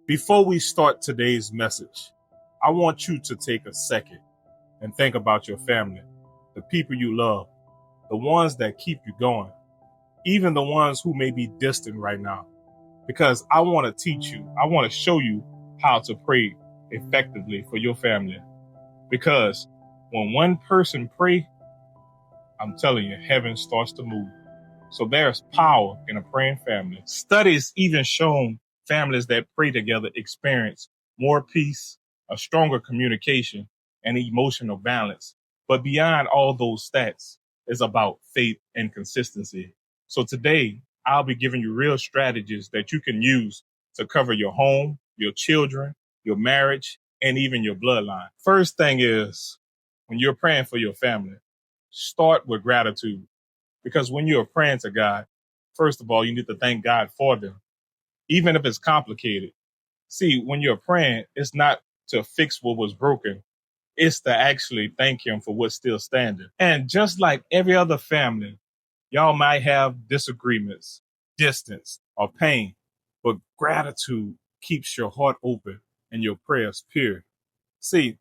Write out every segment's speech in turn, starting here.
Before we start today's message, I want you to take a second and think about your family, the people you love, the ones that keep you going, even the ones who may be distant right now. Because I want to teach you, I want to show you how to pray effectively for your family. Because when one person prays, I'm telling you, heaven starts to move. So there's power in a praying family. Studies even shown families that pray together experience more peace, a stronger communication, and emotional balance. But beyond all those stats is about faith and consistency. So today, I'll be giving you real strategies that you can use to cover your home, your children, your marriage, and even your bloodline. First thing is, when you're praying for your family, start with gratitude. Because when you're praying to God, first of all, you need to thank God for them, even if it's complicated. See, when you're praying, it's not to fix what was broken. It's to actually thank him for what's still standing. And just like every other family, y'all might have disagreements, distance, or pain, but gratitude keeps your heart open and your prayers pure. See,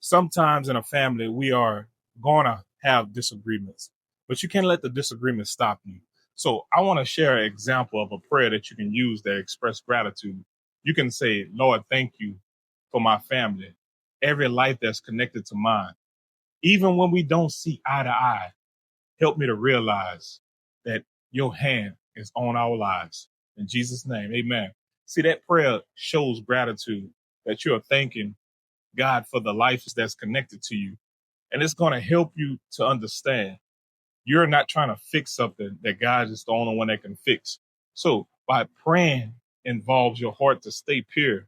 sometimes in a family, we are going to have disagreements, but you can't let the disagreement stop you. So I want to share an example of a prayer that you can use that express gratitude. You can say, Lord, thank you for my family, every life that's connected to mine. Even when we don't see eye to eye, help me to realize that your hand is on our lives. In Jesus' name, amen. See, that prayer shows gratitude that you are thanking God for the life that's connected to you. And it's going to help you to understand you're not trying to fix something that God is the only one that can fix. So by praying involves your heart to stay pure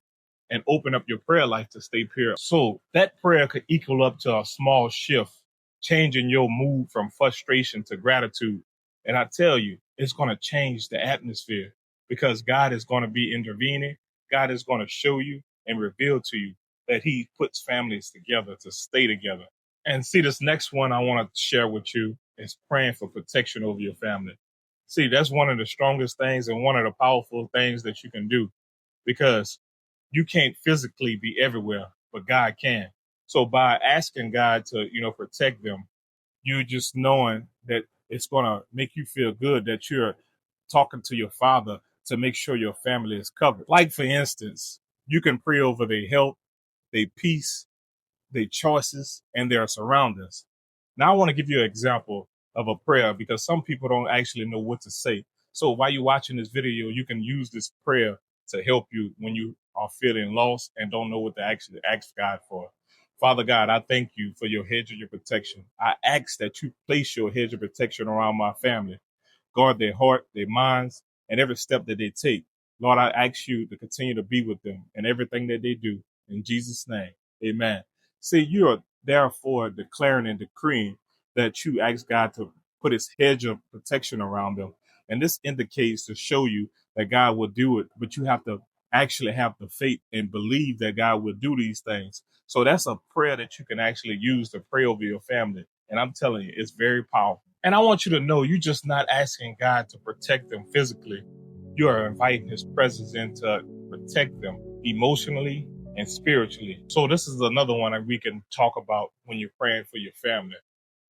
and open up your prayer life to stay pure. So that prayer could equal up to a small shift, changing your mood from frustration to gratitude. And I tell you, it's going to change the atmosphere because God is going to be intervening. God is going to show you and reveal to you that he puts families together to stay together. And see, this next one I want to share with you is praying for protection over your family. See, that's one of the strongest things and one of the powerful things that you can do because you can't physically be everywhere, but God can. So by asking God to, protect them, you just knowing that it's going to make you feel good that you're talking to your father to make sure your family is covered. Like, for instance, you can pray over their health, their peace, their choices, and their surroundings. Now, I want to give you an example of a prayer because some people don't actually know what to say. So while you're watching this video, you can use this prayer to help you when you are feeling lost and don't know what to actually ask God for. Father God, I thank you for your hedge of your protection. I ask that you place your hedge of protection around my family. Guard their heart, their minds, and every step that they take. Lord, I ask you to continue to be with them in everything that they do. In Jesus' name, amen. See, you are therefore declaring and decreeing that you ask God to put his hedge of protection around them. And this indicates to show you that God will do it, but you have to actually have the faith and believe that God will do these things. So that's a prayer that you can actually use to pray over your family. And I'm telling you, it's very powerful. And I want you to know you're just not asking God to protect them physically. You are inviting his presence in to protect them emotionally and spiritually. So this is another one that we can talk about when you're praying for your family,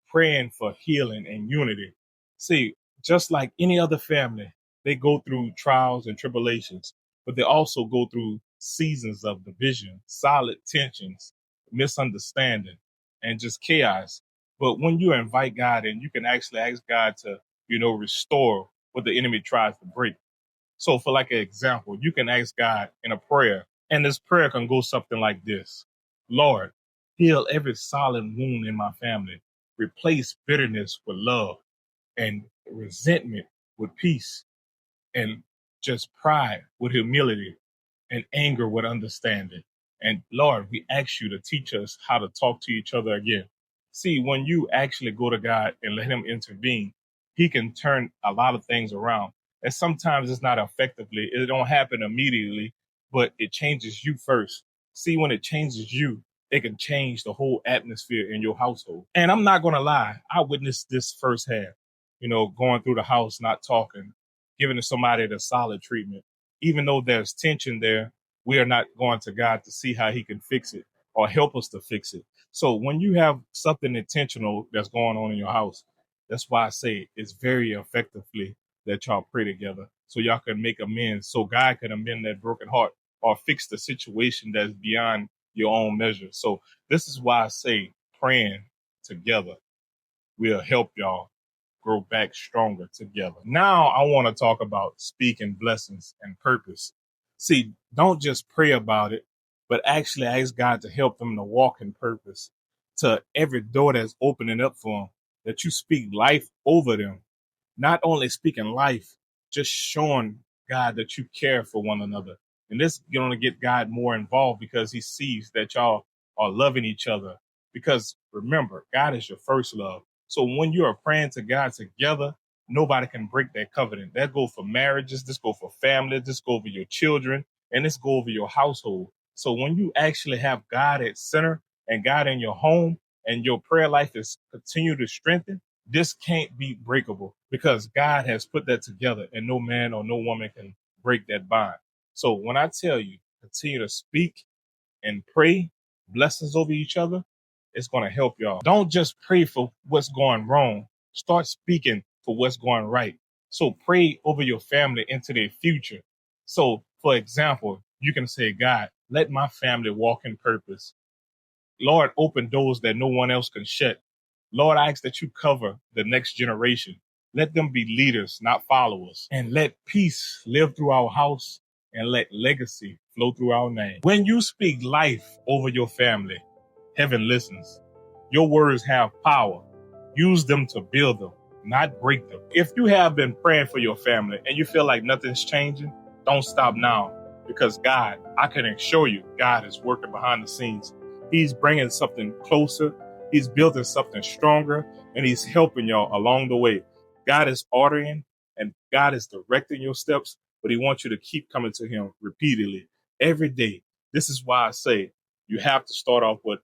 praying for healing and unity. See, just like any other family, they go through trials and tribulations, but they also go through seasons of division, solid tensions, misunderstanding, and just chaos. But when you invite God in, you can actually ask God to, restore what the enemy tries to break. So for like an example, you can ask God in a prayer, and this prayer can go something like this. Lord, heal every silent wound in my family. Replace bitterness with love and resentment with peace and just pride with humility and anger with understanding. And Lord, we ask you to teach us how to talk to each other again. See, when you actually go to God and let him intervene, he can turn a lot of things around. And sometimes it's not effectively, it don't happen immediately, but it changes you first. See, when it changes you, it can change the whole atmosphere in your household. And I'm not going to lie, I witnessed this firsthand, going through the house, not talking, giving somebody the solid treatment. Even though there's tension there, we are not going to God to see how he can fix it or help us to fix it. So when you have something intentional that's going on in your house, that's why I say it's very effectively that y'all pray together so y'all can make amends, so God can amend that broken heart or fix the situation that's beyond your own measure. So this is why I say praying together will help y'all grow back stronger together. Now I want to talk about speaking blessings and purpose. See, don't just pray about it, but actually ask God to help them to walk in purpose. To every door that's opening up for them, that you speak life over them. Not only speaking life, just showing God that you care for one another. And this is going to get God more involved because he sees that y'all are loving each other. Because remember, God is your first love. So when you are praying to God together, nobody can break that covenant. That go for marriages, this go for family, this go over your children, and this go over your household. So when you actually have God at center and God in your home and your prayer life is continue to strengthen, this can't be breakable because God has put that together and no man or no woman can break that bond. So when I tell you, continue to speak and pray blessings over each other, it's going to help y'all. Don't just pray for what's going wrong. Start speaking for what's going right. So pray over your family into their future. So, for example, you can say, God, let my family walk in purpose. Lord, open doors that no one else can shut. Lord, I ask that you cover the next generation. Let them be leaders, not followers. And let peace live through our house and let legacy flow through our name. When you speak life over your family, heaven listens. Your words have power. Use them to build them, not break them. If you have been praying for your family and you feel like nothing's changing, don't stop now because God, I can assure you, God is working behind the scenes. He's bringing something closer. He's building something stronger and he's helping y'all along the way. God is ordering and God is directing your steps, but he wants you to keep coming to him repeatedly every day. This is why I say you have to start off with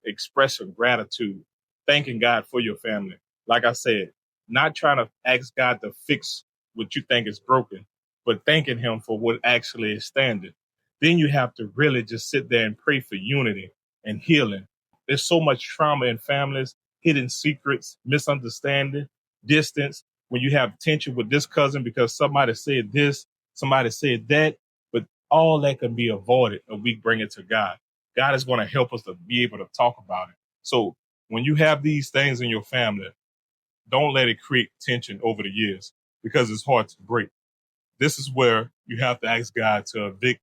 expressing gratitude, thanking God for your family. Like I said, not trying to ask God to fix what you think is broken, but thanking him for what actually is standing. Then you have to really just sit there and pray for unity and healing. There's so much trauma in families, hidden secrets, misunderstanding, distance. When you have tension with this cousin because somebody said this, somebody said that, but all that can be avoided if we bring it to God. God is going to help us to be able to talk about it. So when you have these things in your family, don't let it create tension over the years because it's hard to break. This is where you have to ask God to evict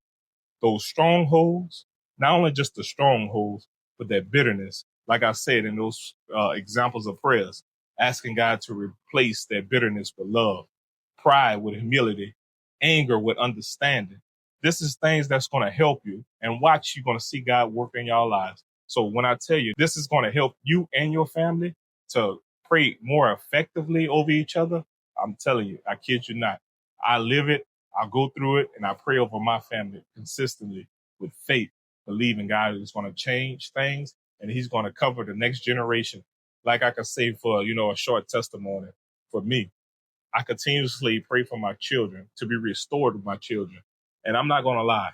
those strongholds, not only just the strongholds, but that bitterness. Like I said in those examples of prayers, asking God to replace that bitterness with love, pride with humility, anger with understanding. This is things that's going to help you and watch you're going to see God work in your lives. So when I tell you this is going to help you and your family to pray more effectively over each other, I'm telling you, I kid you not. I live it. I go through it and I pray over my family consistently with faith, believing God is going to change things and he's going to cover the next generation. Like I could say for, a short testimony for me, I continuously pray for my children to be restored with my children. And I'm not going to lie.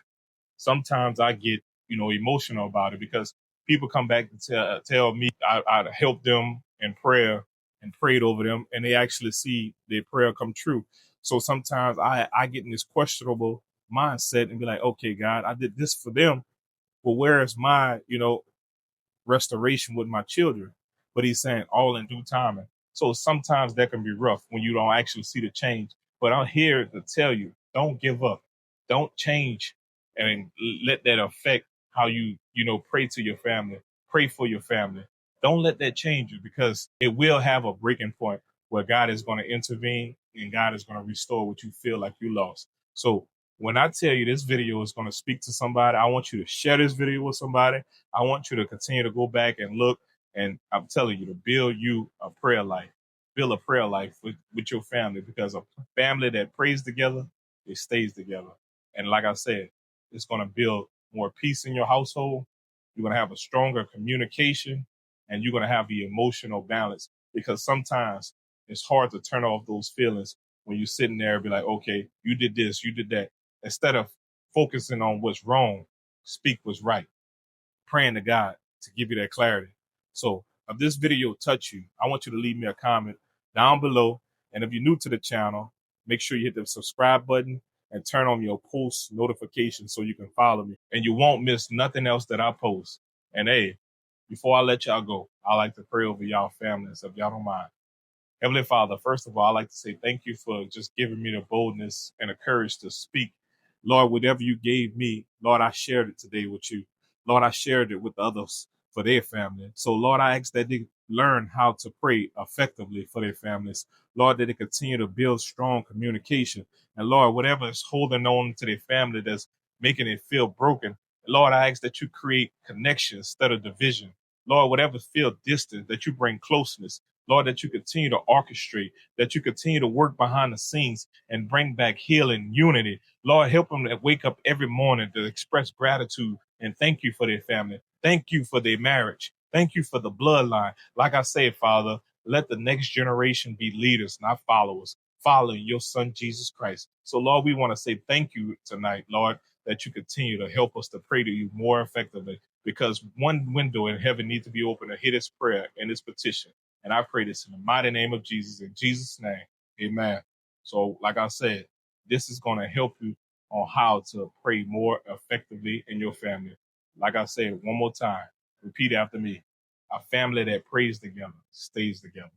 Sometimes I get, emotional about it because people come back to tell me I helped them in prayer and prayed over them and they actually see their prayer come true. So sometimes I get in this questionable mindset and be like, okay, God, I did this for them, but where is my, restoration with my children? But he's saying all in due time. So sometimes that can be rough when you don't actually see the change. But I'm here to tell you, don't give up. Don't change and let that affect how you, pray to your family, pray for your family. Don't let that change you because it will have a breaking point where God is going to intervene and God is going to restore what you feel like you lost. So when I tell you this video is going to speak to somebody, I want you to share this video with somebody. I want you to continue to go back and look. And I'm telling you to build you a prayer life, build a prayer life with your family because a family that prays together, it stays together. And like I said, it's going to build more peace in your household. You're going to have a stronger communication and you're going to have the emotional balance because sometimes it's hard to turn off those feelings when you're sitting there and be like, okay, you did this, you did that. Instead of focusing on what's wrong, speak what's right, praying to God to give you that clarity. So if this video touched you, I want you to leave me a comment down below. And if you're new to the channel, make sure you hit the subscribe button and turn on your post notifications so you can follow me and you won't miss nothing else that I post. And hey, before I let y'all go, I like to pray over y'all families if y'all don't mind. Heavenly Father, first of all, I'd like to say thank you for just giving me the boldness and the courage to speak. Lord, whatever you gave me, Lord, I shared it today with you. Lord, I shared it with others for their family. So, Lord, I ask that they learn how to pray effectively for their families. Lord, that they continue to build strong communication. And Lord, whatever is holding on to their family that's making it feel broken, Lord, I ask that you create connection instead of division. Lord, whatever feel distant, that you bring closeness. Lord, that you continue to orchestrate, that you continue to work behind the scenes and bring back healing, unity. Lord, help them to wake up every morning to express gratitude and thank you for their family. Thank you for their marriage. Thank you for the bloodline. Like I said, Father, let the next generation be leaders, not followers, following your son, Jesus Christ. So, Lord, we want to say thank you tonight, Lord, that you continue to help us to pray to you more effectively because one window in heaven needs to be open to hear this prayer and this petition. And I pray this in the mighty name of Jesus, in Jesus' name, amen. So, like I said, this is going to help you on how to pray more effectively in your family. Like I said, one more time, repeat after me. A family that prays together stays together.